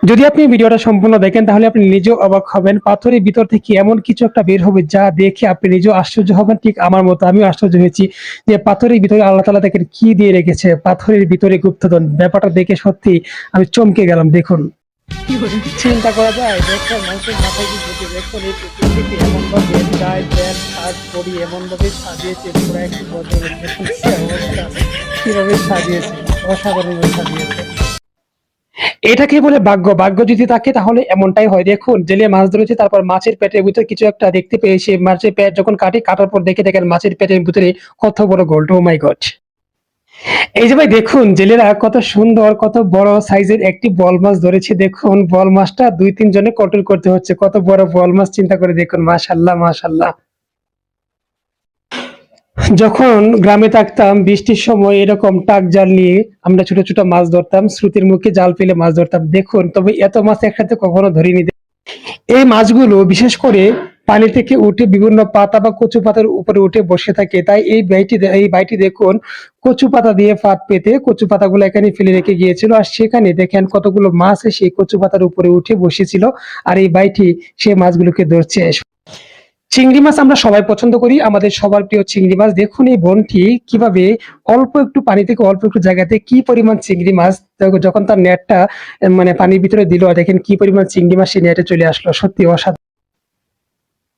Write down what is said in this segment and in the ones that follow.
যদি আপনি ভিডিওটা সম্পূর্ণ দেখেন তাহলে আপনি নিজেও অবাক হবেন। পাথরের ভিতর থেকে এমন কিছু একটা বের হবে যা দেখে আপনি নিজেও আশ্চর্য হবেন। ঠিক আমার মতো আমিও আশ্চর্য হয়েছি যে পাথরের ভিতরে আল্লাহ তাআলা দেখেন কি দিয়ে রেখেছে। পাথরের ভিতরে গুপ্তধন। ব্যাপারটা দেখে সত্যি আমি চমকে গেলাম দেখুন। চিন্তা করা যায় দেখুন মানুষের মাথায় কি ঢুকে দেখুন এই পৃথিবীতে এমন ভাবে গায়ে প্যান্ট শার্ট পরি এমন ভাবে সাজিয়েছে পুরো একটি বছর দেখুন কি অবস্থা কিভাবে সাজিয়েছে অসাধারণ সাজিয়েছে। এটাকে বলে ভাগ্য। ভাগ্য যদি থাকে তাহলে এমনটাই হয়। দেখুন জেলে মাছ ধরেছে তারপর মাছের পেটের ভিতরে কিছু একটা দেখতে পেয়েছে। মাছের পেট যখন কাটার পর দেখে দেখেন মাছের পেটের ভিতরে কত বড় গোল্ড। ও মাই গড! এই যে ভাই দেখুন জেলেরা কত সুন্দর কত বড় সাইজের একটি বল মাছ ধরেছে। দেখুন বল মাছটা ২-৩ জনে কন্ট্রোল করতে হচ্ছে। কত বড় বল মাছ চিন্তা করে দেখুন। মাশাআল্লাহ, মাশাআল্লাহ। যখন গ্রামে থাকতাম বৃষ্টির সময় এরকম টাক জাল নিয়ে আমরা ছোট ছোট মাছ ধরতাম। স্রোতের মুখে জাল ফেলে মাছ ধরতাম। দেখুন তবে এত মাছ একসাথে কখনো ধরিনি। এই মাছগুলো বিশেষ করে পানি থেকে উঠে বিভিন্ন পাতা বা কচু পাতার উপরে উঠে বসে থাকে। তাই এই ভাইটি দেখুন কচু পাতা দিয়ে ফাঁদ পেতে কচু পাতাগুলো এখানে ফেলে রেখে গিয়েছিল। আর সেখানে দেখেন কতগুলো মাছ সেই কচু পাতার উপরে উঠে বসেছিল। আর এই ভাইটি সেই মাছগুলোকে ধরছে। চিংড়ি মাছ আমরা সবাই পছন্দ করি। আমাদের সবার প্রিয় চিংড়ি মাছ। দেখুন এই বোনটি কিভাবে অল্প একটু পানি থেকে অল্প একটু জায়গাতে কি পরিমাণ চিংড়ি মাছ যখন তার নেটটা মানে পানির ভিতরে দিল দেখেন কি পরিমাণ চিংড়ি মাছ সেই নেটে চলে আসলো। সত্যি অসাধারণ।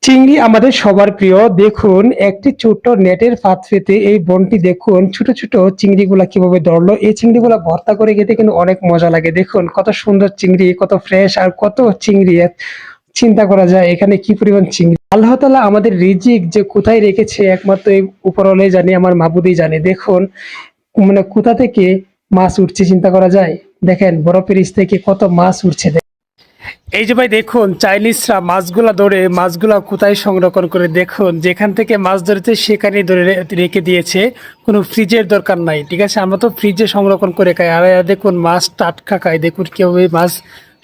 চিংড়ি আমাদের সবার প্রিয়। দেখুন একটি ছোট্ট নেটের ফাঁদ পেতে এই বোনটি দেখুন ছোট ছোট চিংড়িগুলা কিভাবে ধরলো। এই চিংড়িগুলা ভর্তা করে খেতে কিন্তু অনেক মজা লাগে। দেখুন কত সুন্দর চিংড়ি, কত ফ্রেশ আর কত চিংড়ি। চিন্তা করা যায় এখানে কি পরিমাণ চিংড়ি। আল্লাহ তাআলা আমাদের রিজিক যে কোথায় রেখেছে একমাত্র এই উপরওয়ালাই জানে, আমার মাবুদই জানে। দেখুন মানে কোথা থেকে মাছ উঠছে চিন্তা করা যায়। দেখেন বরফের নিচ থেকে কত মাছ উঠছে। এই যে ভাই দেখুন চাইনিজরা মাছগুলা ধরে মাছগুলা কোথায় সংরক্ষণ করে দেখুন যেখান থেকে মাছ ধরেছে সেখানেই ধরে রেখে দিয়েছে। কোনো ফ্রিজের দরকার নাই। ঠিক আছে, আমরা তো ফ্রিজে সংরক্ষণ করে খাই আর এরা দেখুন মাছ টাটকা খায়। দেখুন কিভাবে মাছ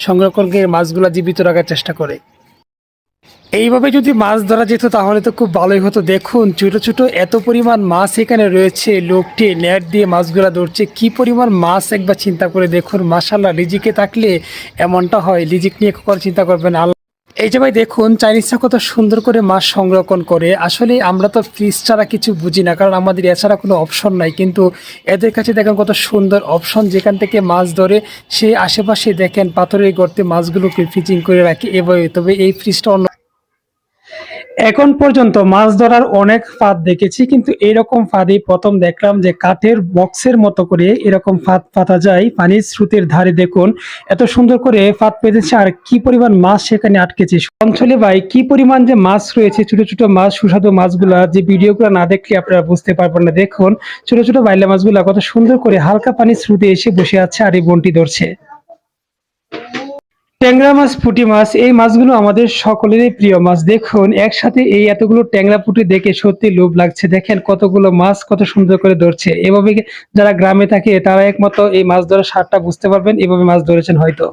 সংরক্ষণ করে মাছগুলা জীবিত রাখার চেষ্টা করে। এইভাবে যদি মাছ ধরা যেত তাহলে তো খুব ভালোই হতো। দেখুন ছোট ছোট এত পরিমাণ মাছ এখানে রয়েছে। লোকটি নেট দিয়ে মাছগুলা ধরছে। কি পরিমাণ মাছ একবার চিন্তা করে দেখুন। মাশাআল্লাহ রিজিকে থাকলে এমনটা হয়। রিজিক নিয়ে কখনো চিন্তা করবেন আল্লাহ। এই যে ভাই দেখুন চাইনিজরা কত সুন্দর করে মাছ সংরক্ষণ করে। আসলে আমরা তো ফ্রিজ ছাড়া কিছু বুঝি না, কারণ আমাদের এছাড়া কোনো অপশন নাই। কিন্তু এদের কাছে দেখেন কত সুন্দর অপশন, যেখান থেকে মাছ ধরে সেই আশেপাশে দেখেন পাথরের গর্তে মাছগুলোকে ফ্রিজিং করে রাখে এভাবে। তবে এই ফ্রিজটা অন্য। এখন পর্যন্ত মাছ ধরার অনেক ফাঁদ দেখেছি, কিন্তু এরকম ফাঁদই প্রথম দেখলাম যে কাঠের বক্সের মতো করে এরকম ফাঁদ পাতা যায় পানির স্রোতের ধারে। দেখুন এত সুন্দর করে ফাঁদ পেতেছে আর কি পরিমাণ মাছ সেখানে আটকেছে। অঞ্চলে ভাই কি পরিমাণ যে মাছ রয়েছে, ছোট ছোট মাছ, সুস্বাদু মাছগুলা যে ভিডিওগুলো না দেখলে আপনারা বুঝতে পারবেন না। দেখুন ছোট ছোট বাইলা মাছগুলা কত সুন্দর করে হালকা পানির স্রোতে এসে বসে আছে আর এই বনটি ধরছে। ট্যাংরা মাছ, পুঁটি মাছ, এই মাছগুলো আমাদের সকলেরই প্রিয় মাছ। দেখুন একসাথে এই এতগুলো ট্যাংরা পুঁটি দেখে সত্যি লোভ লাগছে। দেখেন কতগুলো মাছ কত সুন্দর করে ধরছে। এভাবে যারা গ্রামে থাকে তারা একমাত্র এই মাছ ধরার স্বাদটা বুঝতে পারবেন। এভাবে মাছ ধরেছেন হয়তো।